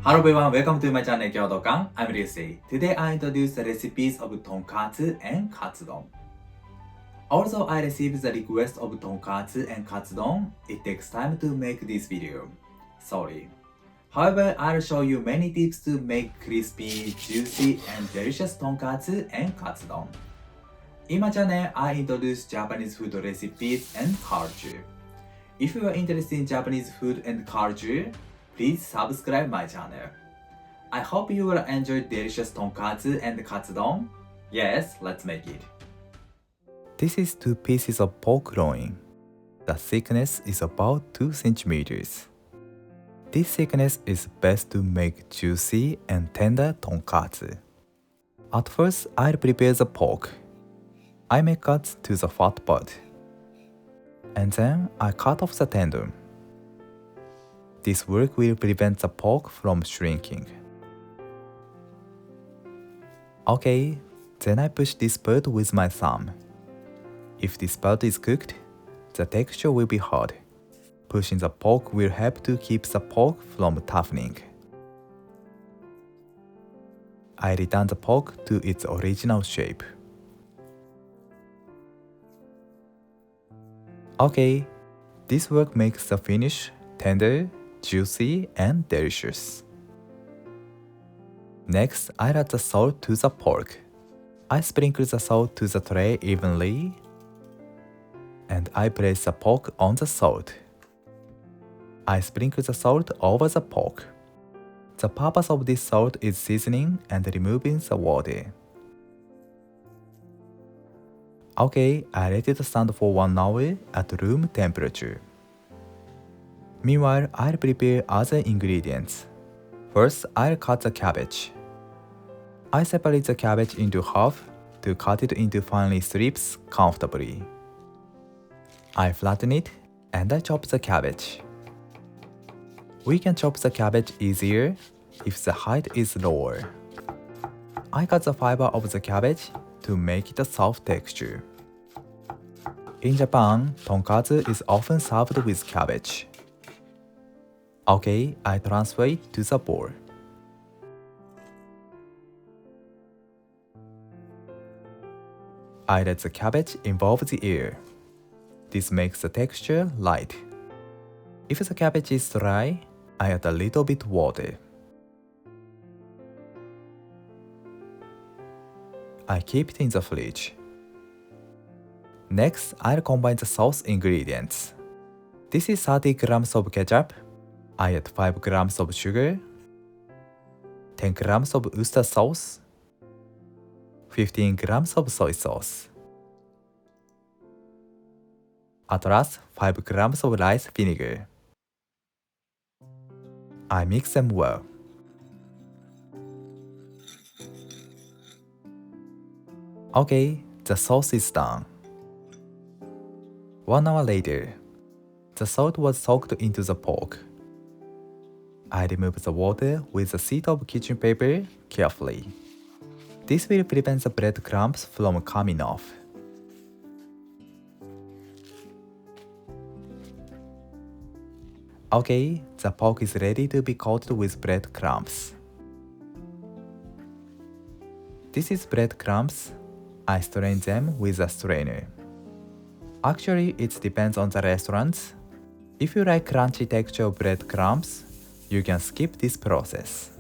Hello everyone, welcome to my channel Kyoto-kan. I'm Ryusei. Today I introduce the recipes of Tonkatsu and Katsudon. Although I received the request of Tonkatsu and Katsudon, it takes time to make this video. Sorry. However, I'll show you many tips to make crispy, juicy, and delicious Tonkatsu and Katsudon. In my channel, I introduce Japanese food recipes and culture. If you are interested in Japanese food and culture, please subscribe my channel. I hope you will enjoy delicious tonkatsu and katsudon. Yes, let's make it. This is 2 pieces of pork loin. The thickness is about 2 centimeters. This thickness is best to make juicy and tender tonkatsu. At first, I'll prepare the pork. I make cuts to the fat part. And then I cut off the tendon. This work will prevent the pork from shrinking. Okay, then I push this part with my thumb. If this part is cooked, the texture will be hard. Pushing the pork will help to keep the pork from toughening. I return the pork to its original shape. Okay, this work makes the finish tender, juicy, and delicious. Next, I add the salt to the pork. I sprinkle the salt to the tray evenly, and I place the pork on the salt. I sprinkle the salt over the pork. The purpose of this salt is seasoning and removing the water. Okay, I let it stand for 1 hour at room temperature. Meanwhile, I'll prepare other ingredients. First, I'll cut the cabbage. I separate the cabbage into half to cut it into fine strips comfortably. I flatten it and I chop the cabbage. We can chop the cabbage easier if the height is lower. I cut the fiber of the cabbage to make it a soft texture. In Japan, tonkatsu is often served with cabbage. Okay, I transfer it to the bowl. I let the cabbage involve the air. This makes the texture light. If the cabbage is dry, I add a little bit water. I keep it in the fridge. Next, I'll combine the sauce ingredients. This is 30 grams of ketchup. I add 5 grams of sugar, 10 grams of Worcester sauce, 15 grams of soy sauce. At last, 5 grams of rice vinegar. I mix them well. Okay, the sauce is done. 1 hour later, the salt was soaked into the pork. I remove the water with a sheet of kitchen paper carefully. This will prevent the breadcrumbs from coming off. Okay, the pork is ready to be coated with breadcrumbs. This is breadcrumbs. I strain them with a strainer. Actually, it depends on the restaurants. If you like crunchy texture of breadcrumbs, you can skip this process.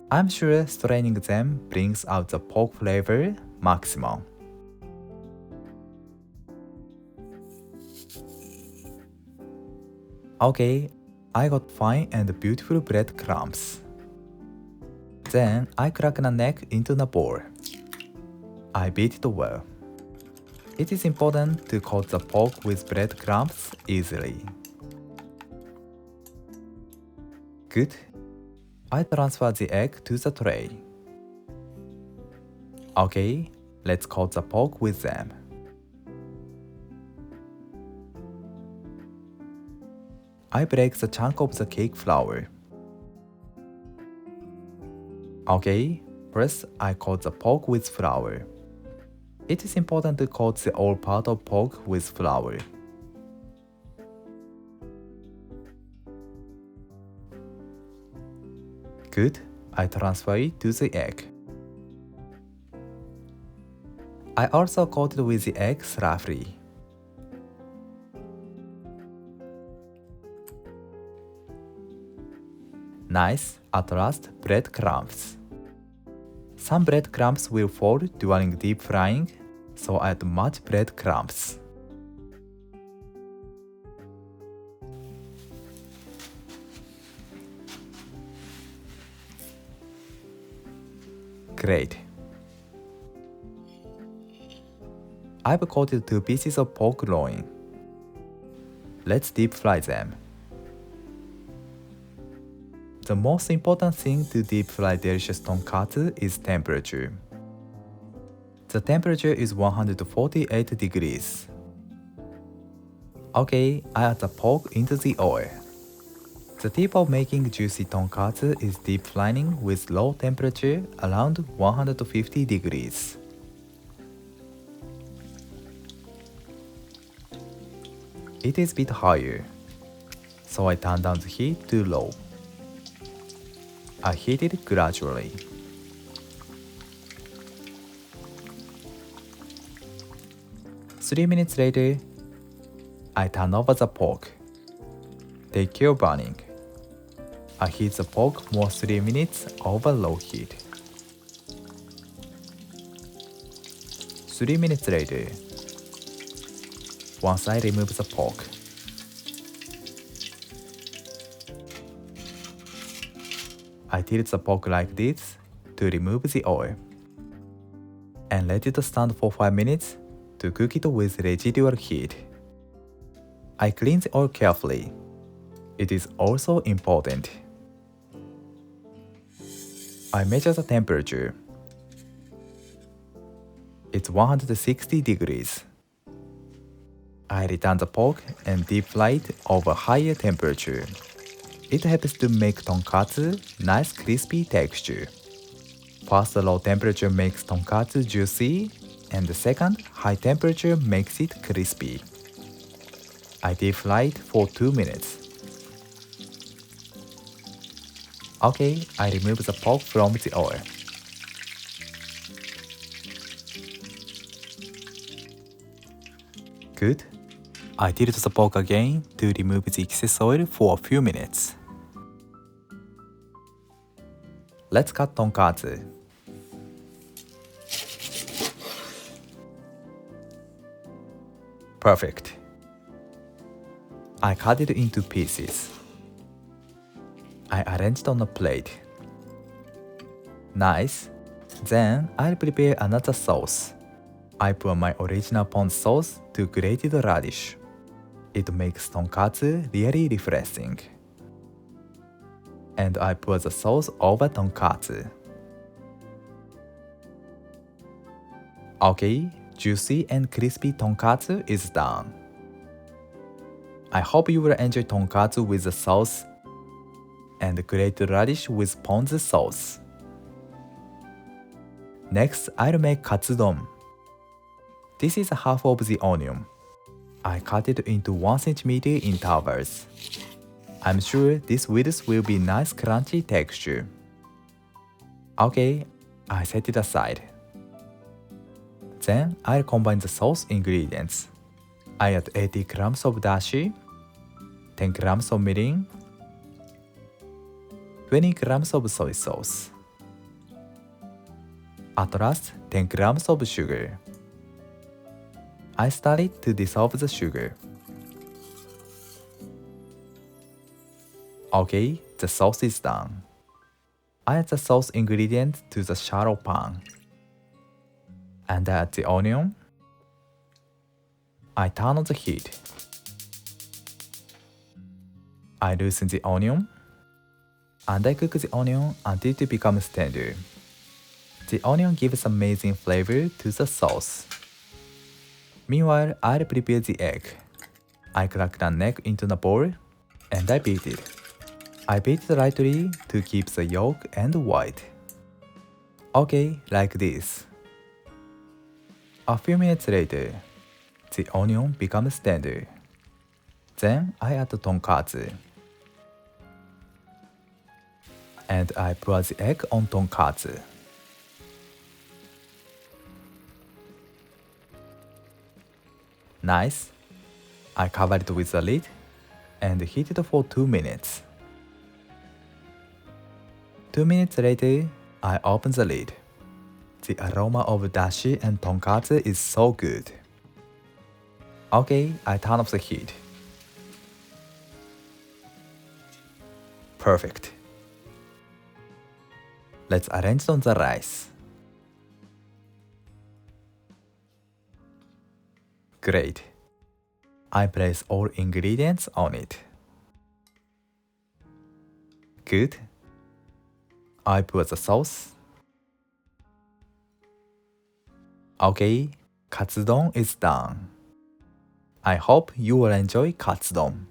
I'm sure straining them brings out the pork flavor maximum. Okay, I got fine and beautiful breadcrumbs. Then I crack the neck into the bowl. I beat it well. It is important to coat the pork with breadcrumbs easily. Good. I transfer the egg to the tray. Okay, let's coat the pork with them. I break the chunk of the cake flour. Okay, first I coat the pork with flour. It is important to coat the whole part of pork with flour. Good, I transfer it to the egg. I also coated with the egg slightly. Nice, at last, breadcrumbs. Some breadcrumbs will fall during deep frying, so add much breadcrumbs. Great. I've coated 2 pieces of pork loin. Let's deep fry them. The most important thing to deep fry delicious tonkatsu is temperature. The temperature is 148 degrees. Okay, I add the pork into the oil. The tip of making juicy tonkatsu is deep frying with low temperature around 150 degrees. It is a bit higher, so I turn down the heat to low. I heat it gradually. Three minutes later, I turn over the pork. Take care of burning. I heat the pork for 3 minutes over low heat. 3 minutes later, once I remove the pork, I tilt the pork like this to remove the oil and let it stand for 5 minutes to cook it with residual heat. I clean the oil carefully. It is also important. I measure the temperature. It's 160 degrees. I return the pork and deep fry it over higher temperature. It helps to make tonkatsu nice crispy texture. First, low temperature makes tonkatsu juicy, and the second, high temperature makes it crispy. I deep fry it for 2 minutes. Okay, I remove the pork from the oil. Good. I tilt the pork again to remove the excess oil for a few minutes. Let's cut tonkatsu. Perfect. I cut it into pieces. I arranged on a plate. Nice. Then I'll prepare another sauce. I pour my original pond sauce to grated radish. It makes tonkatsu really refreshing. And I pour the sauce over tonkatsu. Okay, juicy and crispy tonkatsu is done. I hope you will enjoy tonkatsu with the sauce and grated radish with ponzu sauce. Next, I'll make katsudon. This is half of the onion. I cut it into 1 cm in intervals. I'm sure this width will be nice crunchy texture. Okay, I set it aside. Then I'll combine the sauce ingredients. I add 80 grams of dashi, 10 grams of mirin, 20 grams of soy sauce. At last, 10 grams of sugar. I stir it to dissolve the sugar. Okay, the sauce is done. I add the sauce ingredient to the shallow pan. And I add the onion. I turn on the heat. I loosen the onion. And I cook the onion until it becomes tender. The onion gives amazing flavor to the sauce. Meanwhile, I'll prepare the egg. I crack the egg into the bowl and I beat it. I beat it lightly to keep the yolk and white. Okay, like this. A few minutes later, the onion becomes tender. Then I add the tonkatsu. and I pour the egg on tonkatsu. Nice. I cover it with the lid and heat it for 2 minutes. 2 minutes later, I open the lid. The aroma of dashi and tonkatsu is so good. Okay, I turn off the heat. Perfect. Let's arrange it on the rice. Great. I place all ingredients on it. Good. I put the sauce. Okay, katsudon is done. I hope you will enjoy katsudon.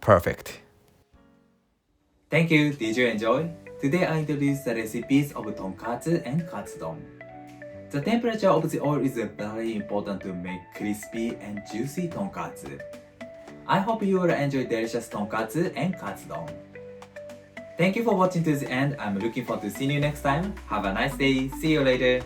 Perfect. Thank you. Did you enjoy? Today I introduced the recipes of tonkatsu and katsudon. The temperature of the oil is very important to make crispy and juicy tonkatsu. I hope you will enjoy delicious tonkatsu and katsudon. Thank you for watching to the end. I'm looking forward to seeing you next time. Have a nice day. See you later.